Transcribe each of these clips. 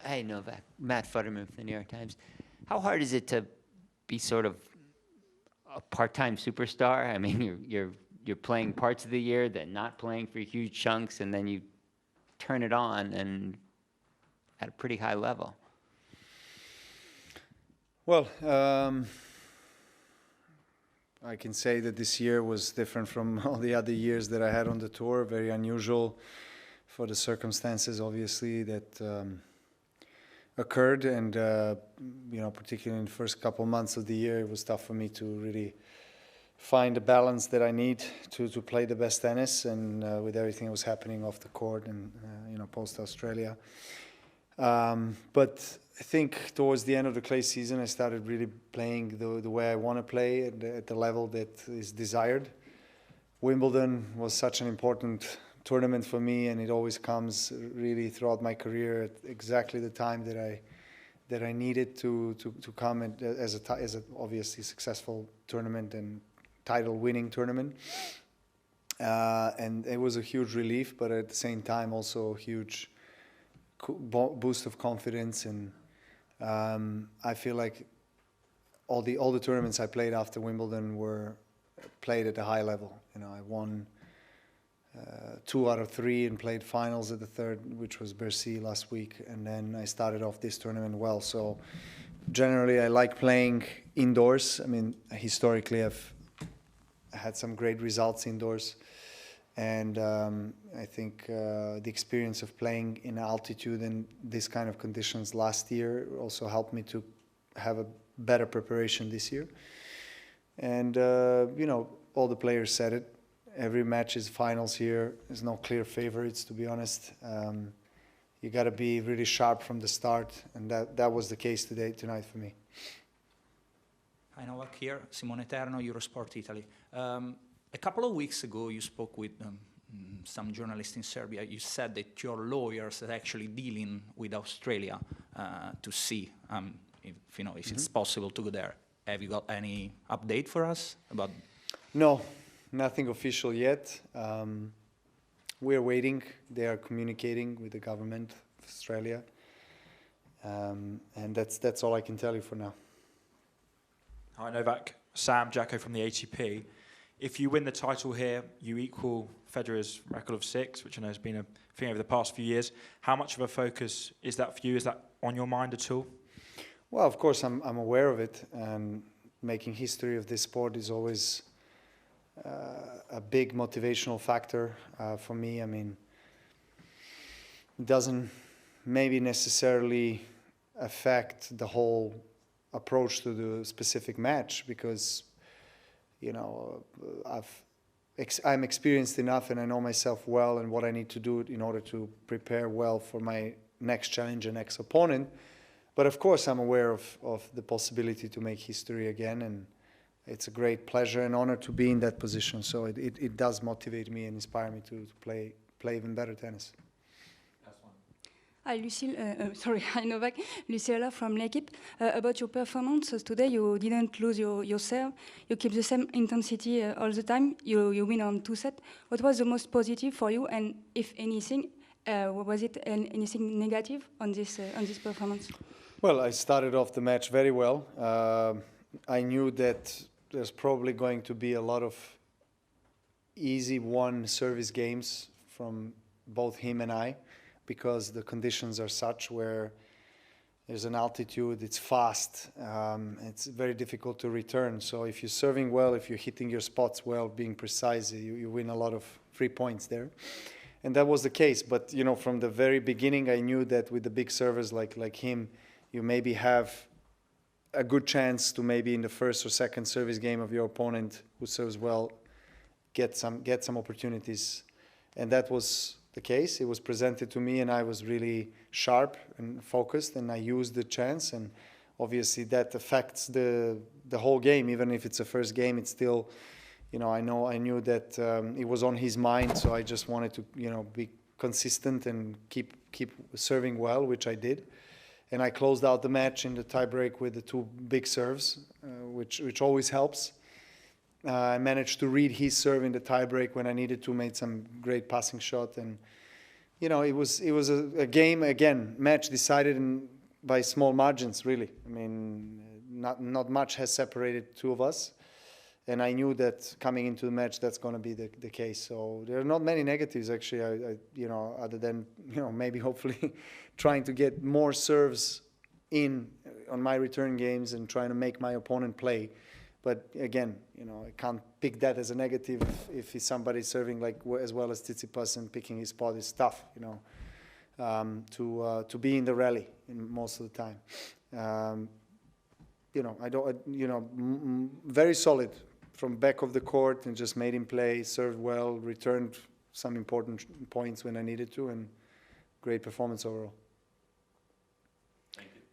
Hey, Novak. Matt Futterman from the New York Times. How hard is it to be sort of a part-time superstar? I mean, you're playing parts of the year, then not playing for huge chunks, and then you turn it on and at a pretty high level. Well, I can say that this year was different from all the other years that I had on the tour. Very unusual for the circumstances, obviously, that occurred. And, particularly in the first couple months of the year, it was tough for me to really find the balance that I need to play the best tennis, and with everything that was happening off the court and, post-Australia. But I think towards the end of the clay season, I started really playing the way I want to play at the level that is desired. Wimbledon was such an important tournament for me, and it always comes really throughout my career at exactly the time that I needed to come as a obviously successful tournament and title-winning tournament. And it was a huge relief, but at the same time also a huge boost of confidence. And I feel like all the tournaments I played after Wimbledon were played at a high level. I won 2 out of 3 and played finals at the third, which was Bercy last week, and then I started off this tournament well. So generally I like playing indoors. I mean, historically I've had some great results indoors, and I think the experience of playing in altitude and this kind of conditions last year also helped me to have a better preparation this year. And all the players said it. Every match is finals here. There's no clear favorites, to be honest. You got to be really sharp from the start, and that was the case tonight for me. Hi, Novak here, Simone Eterno, Eurosport Italy. A couple of weeks ago, you spoke with some journalists in Serbia. You said that your lawyers are actually dealing with Australia to see if it's possible to go there. Have you got any update for us about? No, nothing official yet. We're waiting. They are communicating with the government of Australia, and that's all I can tell you for now. Hi Novak, Sam Jacko from the ATP. If you win the title here, you equal Federer's record of 6, which I know has been a thing over the past few years. How much of a focus is that for you? Is that on your mind at all? Well, of course, I'm aware of it, and making history of this sport is always a big motivational factor for me. I mean, it doesn't maybe necessarily affect the whole approach to the specific match, because I'm experienced enough and I know myself well and what I need to do in order to prepare well for my next challenge and next opponent. But of course I'm aware of the possibility to make history again, and it's a great pleasure and honor to be in that position. So it does motivate me and inspire me to play even better tennis. Hi, Lucille. Hi, Novak. Luciela from L'Equipe. About your performance today, you didn't lose your serve. You keep the same intensity all the time. You win on 2 sets. What was the most positive for you, and if anything, was it anything negative on this performance? Well, I started off the match very well. I knew that there's probably going to be a lot of easy service games from both him and I, because the conditions are such where there's an altitude, it's fast, it's very difficult to return. So if you're serving well, if you're hitting your spots well, being precise, you win a lot of free points there. And that was the case. But from the very beginning, I knew that with the big servers like him, you maybe have a good chance to maybe in the first or second service game of your opponent who serves well get some opportunities. And that was the case. It was presented to me, and I was really sharp and focused, and I used the chance. And obviously that affects the whole game. Even if it's a first game, it's still, I knew that it was on his mind. So I just wanted to, be consistent and keep serving well, which I did. And I closed out the match in the tiebreak with the 2 big serves, which always helps. I managed to read his serve in the tiebreak when I needed to, made some great passing shot, and you know, it was a game, again, match decided by small margins, really. I mean, not much has separated two of us. And I knew that coming into the match, that's going to be the case. So there are not many negatives, actually, you know, other than, you know, maybe hopefully trying to get more serves in on my return games and trying to make my opponent play. But again, you know, I can't pick that as a negative if somebody's serving like as well as Tsitsipas and picking his spot is tough, you know, to be in the rally most of the time. You know, very solid from back of the court and just made him play, served well, returned some important points when I needed to, and great performance overall.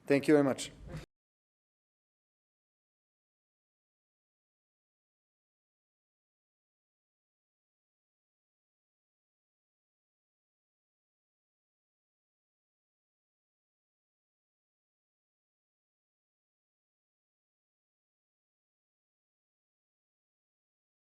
Thank you very much.